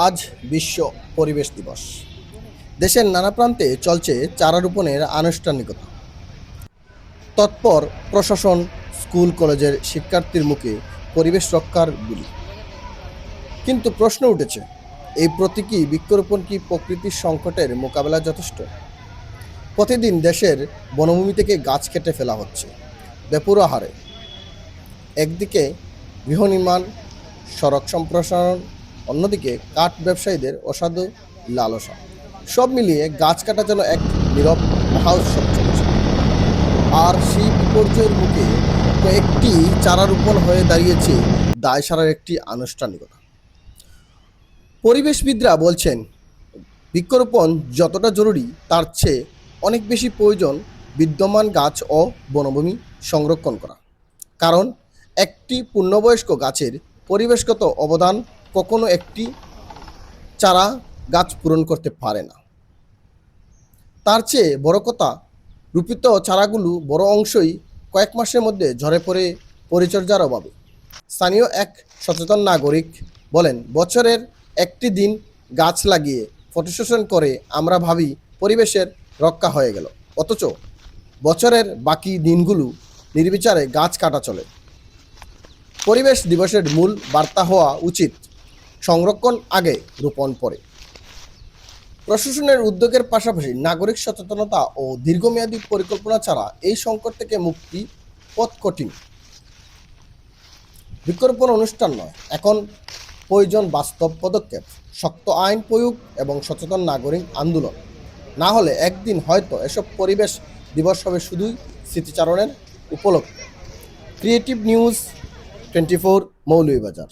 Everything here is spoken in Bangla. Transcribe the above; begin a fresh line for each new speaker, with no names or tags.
আজ বিশ্ব পরিবেশ দিবস। দেশের নানা প্রান্তে চলছে চারা রোপণের আনুষ্ঠানিকতা। তৎপর প্রশাসন, স্কুল কলেজের শিক্ষার্থীর মুখে পরিবেশ রক্ষার বুলি। কিন্তু প্রশ্ন উঠেছে, এই প্রতীকী বৃক্ষরোপণ কি প্রকৃতির সংকটের মোকাবেলা যথেষ্ট? প্রতিদিন দেশের বনভূমি থেকে গাছ কেটে ফেলা হচ্ছে বেপরোয়া হারে। একদিকে গৃহ নির্মাণ, সড়ক সম্প্রসারণ, অন্যদিকে কাঠ ব্যবসায়ীদের অসাধু লালসা। সব মিলিয়ে গাছ কাটা যেন এক নীরব মহোৎসব চলছে। আর সেই বিপর্যয়ের মুখে কয়েকটি চারা রোপণ হয়ে দাঁড়িয়েছে দায় সারার একটি আনুষ্ঠানিকতা। পরিবেশবিদরা বলছেন, বৃক্ষরোপণ যতটা জরুরি তার চেয়ে অনেক বেশি প্রয়োজন বিদ্যমান গাছ ও বনভূমি সংরক্ষণ করা। কারণ একটি পূর্ণবয়স্ক গাছের পরিবেশগত অবদান কখনো একটি চারা গাছ পূরণ করতে পারে না। তার চেয়ে বড় কথা, রোপিত চারাগুলো বড় অংশই কয়েক মাসের মধ্যে ঝরে পড়ে পরিচর্যার অভাবে। স্থানীয় এক সচেতন নাগরিক বলেন, বছরের একটি দিন গাছ লাগিয়ে ফটোসেশন করে আমরা ভাবি পরিবেশের রক্ষা হয়ে গেল, অথচ বছরের বাকি দিনগুলো নির্বিচারে গাছ কাটা চলে। পরিবেশ দিবসের মূল বার্তা হওয়া উচিত সংরক্ষণ আগে, রোপণ পরে। প্রশাসনের উদ্যোগের পাশাপাশি নাগরিক সচেতনতা ও দীর্ঘমেয়াদী পরিকল্পনা ছাড়া এই সংকট থেকে মুক্তি পথ কঠিন। বৃক্ষরোপণ অনুষ্ঠান নয়, এখন প্রয়োজন বাস্তব পদক্ষেপ, শক্ত আইন প্রয়োগ এবং সচেতন নাগরিক আন্দোলন। না হলে একদিন হয়তো এসব পরিবেশ দিবস হবে শুধুই স্মৃতিচারণের উপলক্ষ। Creative news 24, Moulvibazar.